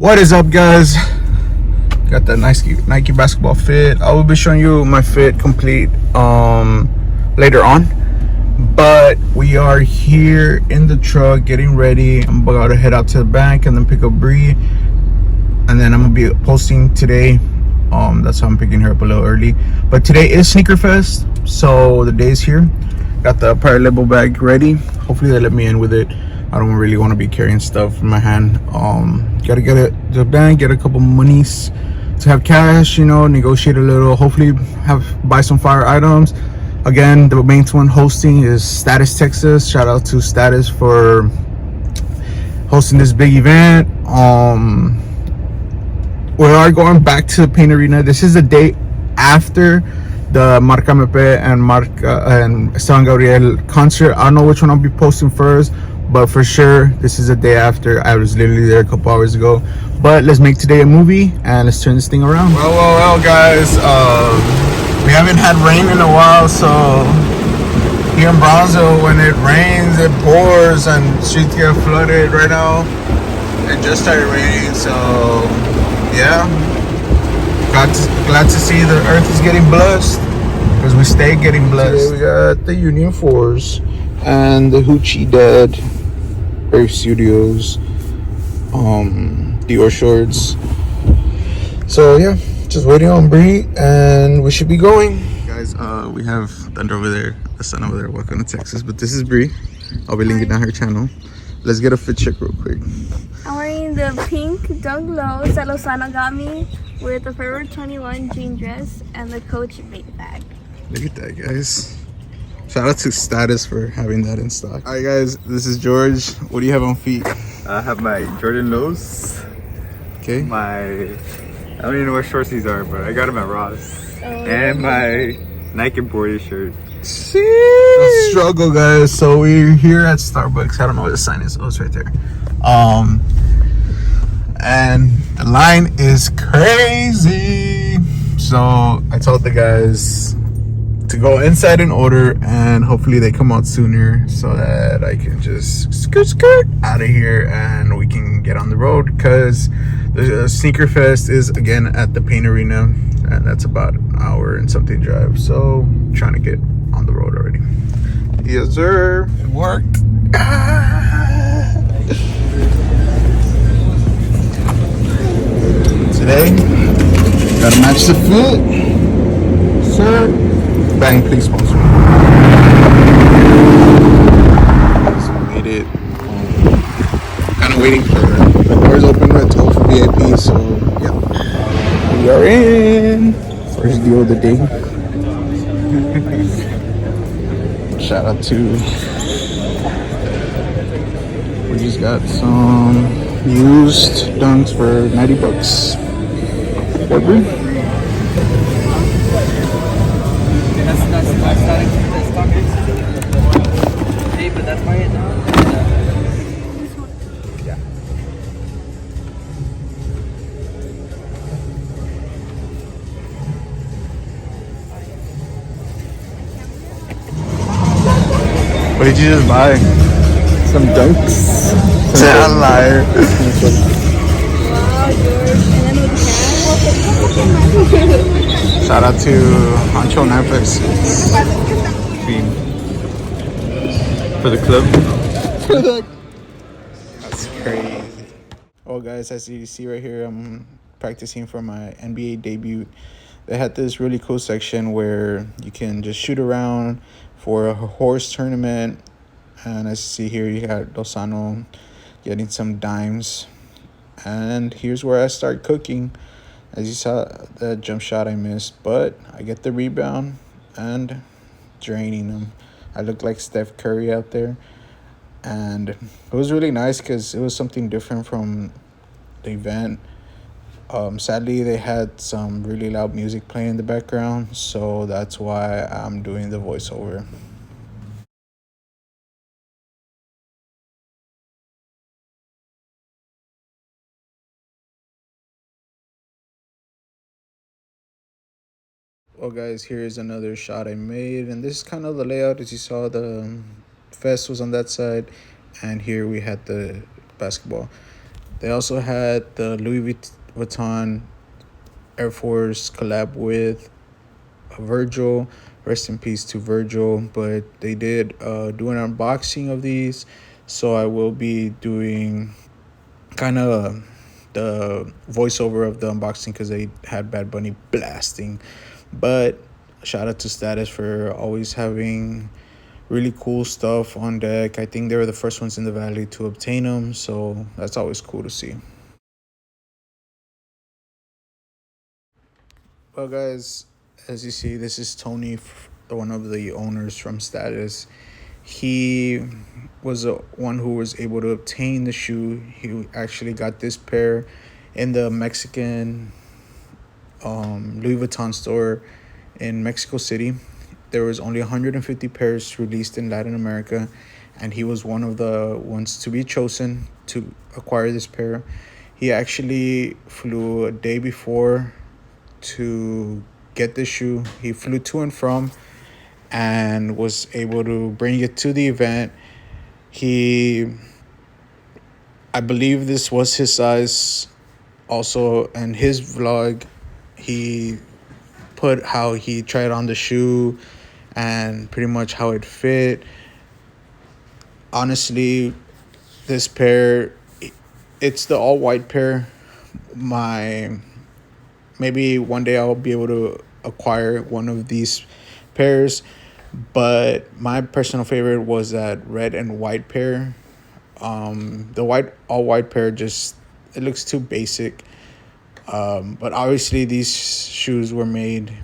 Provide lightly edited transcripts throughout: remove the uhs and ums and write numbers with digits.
What is up, guys? Got that Nike basketball fit. I will be showing you my fit complete later on, but we are here in the truck getting ready. I'm about to head out to the bank and then pick up Bree, and then I'm gonna be posting today. That's how I'm picking her up a little early, but today is Sneaker Fest, so the day is here. Got the pirate label bag ready. Hopefully they let me in with it. I don't really want to be carrying stuff in my hand. Gotta get it to the bank, get a couple monies to have cash, negotiate a little, hopefully buy some fire items. Again, the main one hosting is Status Texas. Shout out to Status for hosting this big event. We are going back to the Paint Arena. This is the day after the Marca Mepe and Esteban Gabriel concert. I don't know which one I'll be posting first, but for sure this is the day after. I was literally there a couple hours ago. But let's make today a movie and let's turn this thing around. Well, guys, we haven't had rain in a while, so here in Brownsville, when it rains, it pours and streets get flooded. Right now it just started raining, so yeah, glad to see the earth is getting blessed, because we stay getting blessed. Today we got the Union 4s and the Hoochie Dad Air Studios Dior shorts. So yeah, just waiting on Bree and we should be going. Guys, we have Thunder over there, the sun over there. Welcome to Texas. But this is Bree. I'll be linking down her channel. Let's get a fit check real quick. I'm wearing the pink Dunk Lows that Lozano got me with the Forever 21 jean dress and the Coach bait bag. Look at that, guys. Shout out to Status for having that in stock. All right, guys, this is George. What do you have on feet? I have my Jordan lows. Okay. I don't even know what shorts these are, but I got them at Ross. And my Nike border shirt. A struggle, guys. So we're here at Starbucks. I don't know where the sign is. Oh, it's right there. And the line is crazy. So I told the guys to go inside and order, and hopefully they come out sooner so that I can just skirt out of here and we can get on the road, because the Sneaker Fest is again at the Paint Arena, and that's about an hour and something drive. So trying to get on the road already. Yes, sir. It worked. Today, gotta match the fit, sir. Bang, please sponsor me. So we made it. Kind of waiting for the doors open at 12 for VIP. So yeah, we are in. First deal of the day. Shout out to. We just got some used dunks for $90. What, Bree? But that's why it now. Yeah. What did you just buy? Some dunks. Tell a liar. Wow, George. And then with cash. Shout out to Honcho 956. For the club. That's crazy. Oh, guys, as you see right here, I'm practicing for my NBA debut. They had this really cool section where you can just shoot around for a horse tournament. And as you see here, you got Lozano getting some dimes. And here's where I start cooking. As you saw, that jump shot I missed, but I get the rebound and draining them. I look like Steph Curry out there. And it was really nice because it was something different from the event. Sadly, they had some really loud music playing in the background, so that's why I'm doing the voiceover. Well, guys, here's another shot I made, and this is kind of the layout. As you saw, the fest was on that side, and here we had the basketball. They also had the Louis Vuitton Air Force collab with Virgil. Rest in peace to Virgil. But they did do an unboxing of these, so I will be doing kind of the voiceover of the unboxing because they had Bad Bunny blasting. But shout out to Status for always having really cool stuff on deck. I think they were the first ones in the valley to obtain them, so that's always cool to see. Well, guys, as you see, this is Tony, one of the owners from Status. He was the one who was able to obtain the shoe. He actually got this pair in the Mexican Louis Vuitton store in Mexico City. There was only 150 pairs released in Latin America, and he was one of the ones to be chosen to acquire this pair. He actually flew a day before to get the shoe. He flew to and from and was able to bring it to the event. I believe this was his size. Also, in his vlog, he put how he tried on the shoe and pretty much how it fit. Honestly, this pair, it's the all white pair. Maybe one day I'll be able to acquire one of these pairs, but my personal favorite was that red and white pair. The all white pair just, it looks too basic. But obviously these shoes were made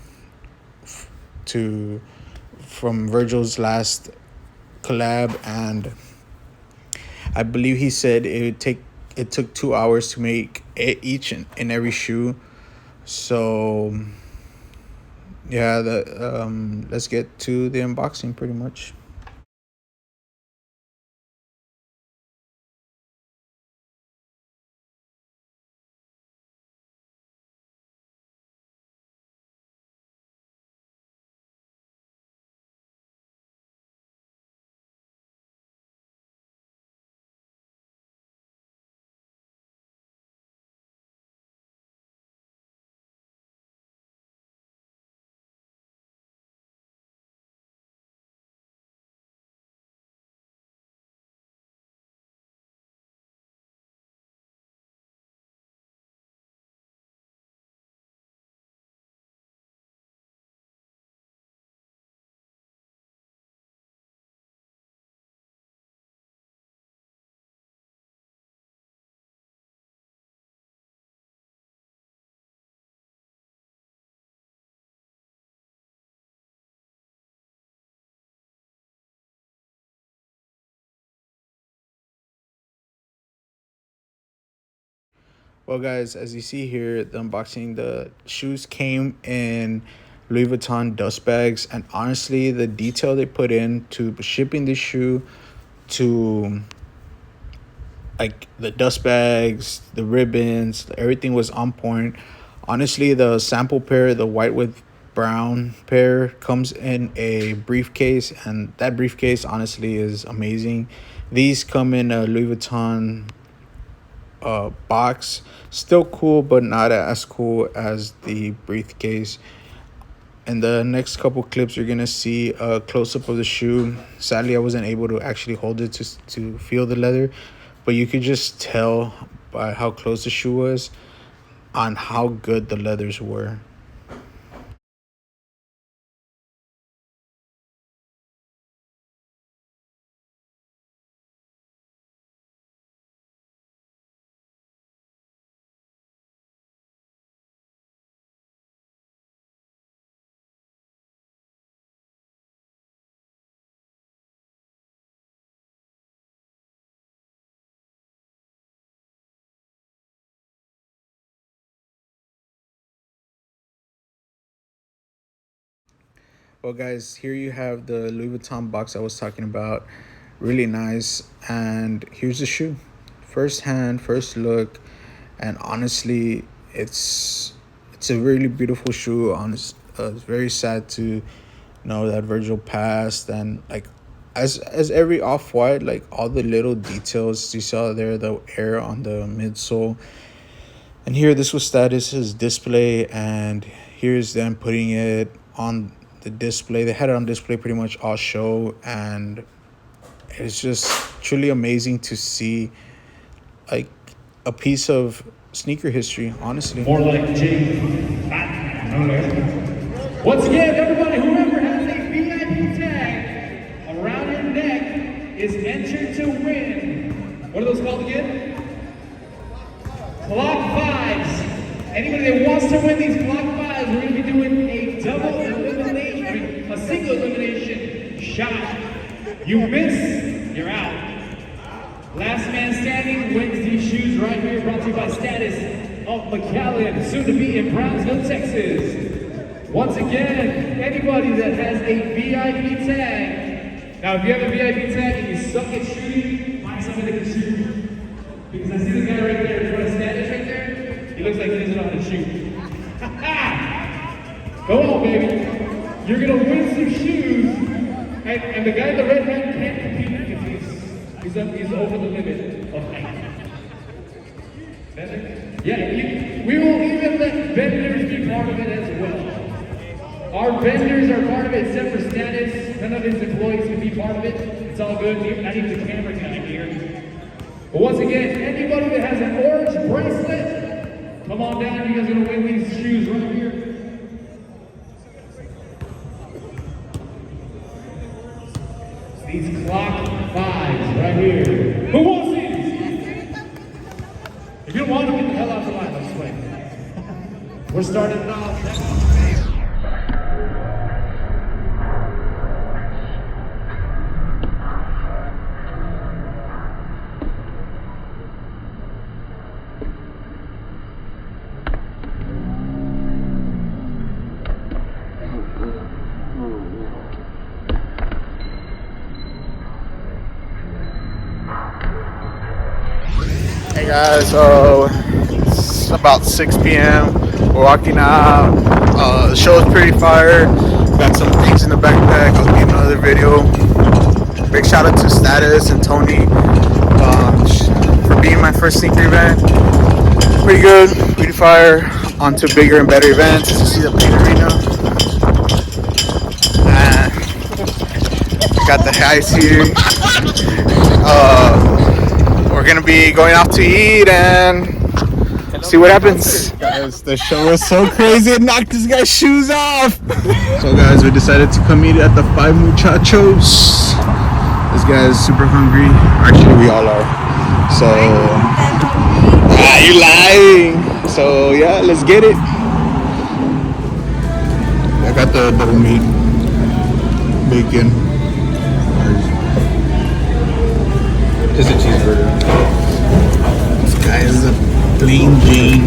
from Virgil's last collab, and I believe he said it took 2 hours to make each and every shoe. So yeah, let's get to the unboxing pretty much. Well, guys, as you see here, the unboxing, the shoes came in Louis Vuitton dust bags, and honestly, the detail they put into shipping this shoe to like the dust bags, the ribbons, everything was on point. Honestly, the sample pair, the white with brown pair, comes in a briefcase, and that briefcase honestly is amazing. These come in a Louis Vuitton box. Still cool, but not as cool as the briefcase. In the next couple clips, you're gonna see a close-up of the shoe. Sadly, I wasn't able to actually hold it to feel the leather, but you could just tell by how close the shoe was on how good the leathers were. Well, guys, here you have the Louis Vuitton box I was talking about. Really nice. And here's the shoe. First hand, first look. And honestly, it's a really beautiful shoe. It's very sad to know that Virgil passed. And like as every off-white, like all the little details you saw there, the air on the midsole. And here, this was Status's display, and here's them putting it on the display. They had it on display pretty much all show, and it's just truly amazing to see like a piece of sneaker history, honestly. More like Jake. Once again, everybody, whoever has a VIP tag around your neck is entered to win. What are those called again? Clock fives. Anybody that wants to win these clock fives, we're going to be doing a double elimination, a single elimination shot. You miss, you're out. Last man standing wins these shoes right here, brought to you by Status of McAllen, soon to be in Brownsville, Texas. Once again, anybody that has a VIP tag. Now, if you have a VIP tag and you suck at shooting, find somebody that can shoot. Because I see this guy right there in front of Status right there. He looks like he doesn't know how to shoot. Come on, baby. You're gonna win some shoes, and the guy in the red hat can't compete because he's over the limit of height. Yeah, we will even let vendors be part of it as well. Our vendors are part of it, except for Status. None of his employees can be part of it. It's all good. Not even the camera guy here. But once again, anybody that has an orange bracelet, come on down. You guys are gonna win these shoes right here. These clock fives right here. Who wants these? If you don't want them, get the hell out of the line. I'm just waiting. We're starting it off. Hey guys, so it's about 6 p.m. We're walking out. The show is pretty fire. Got some things in the backpack. I'll be in another video. Big shout out to Status and Tony for being my first sneaker event. Pretty good, pretty fire. On to bigger and better events. You see the big arena. Got the highs here. We're gonna be going out to eat and see what happens. Guys, the show was so crazy, it knocked this guy's shoes off. So guys, we decided to come eat at the Five Muchachos. This guy is super hungry. Actually, we all are. So, you're lying. So yeah, let's get it. I got the double meat, bacon. Just a cheeseburger. This guy is a Plain Jane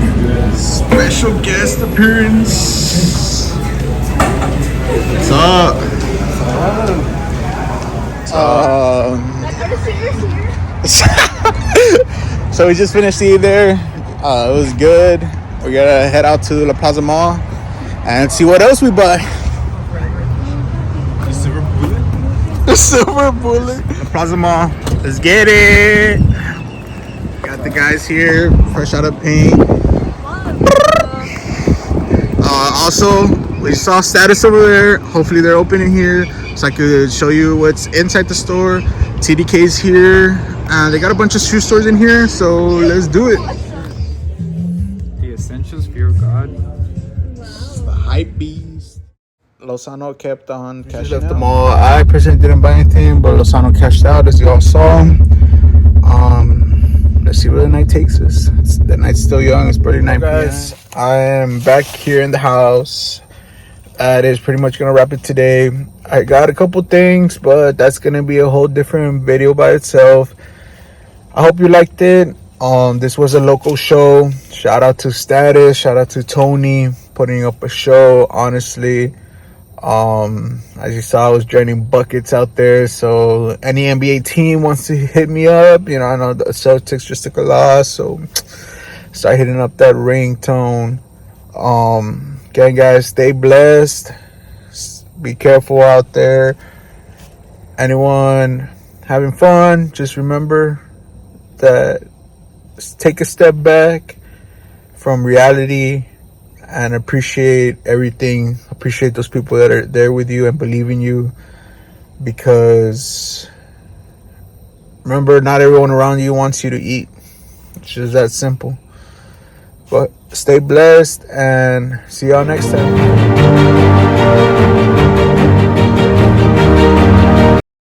special guest appearance. What's up? So we just finished eating there. It was good. We're gonna head out to La Plaza Mall and see what else we buy. The silver bullet. The silver bullet. La Plaza Mall. Let's get it. Got the guys here, fresh out of paint. Also, we saw Status over there. Hopefully they're open in here so I could show you what's inside the store. TDK's here. They got a bunch of shoe stores in here, so let's do it. The essentials, fear of God. The hype beast. Lozano kept on cashing out. The mall. I personally didn't buy anything, but Lozano cashed out, as you all saw. Let's see where the night takes us. The night's still young. It's barely 9 p.m. Guys, I am back here in the house. That is pretty much gonna wrap it today. I got a couple things, but that's gonna be a whole different video by itself. I hope you liked it. This was a local show. Shout out to Status. Shout out to Tony putting up a show. Honestly, as you saw, I was draining buckets out there. So any NBA team wants to hit me up, you know, I know the Celtics just took a loss, so start hitting up that ringtone. Again, guys, stay blessed. Be careful out there. anyone having fun, just remember that take a step back from reality and appreciate everything. Appreciate those people that are there with you and believe in you, because remember, not everyone around you wants you to eat. It's just that simple. But stay blessed and see y'all next time.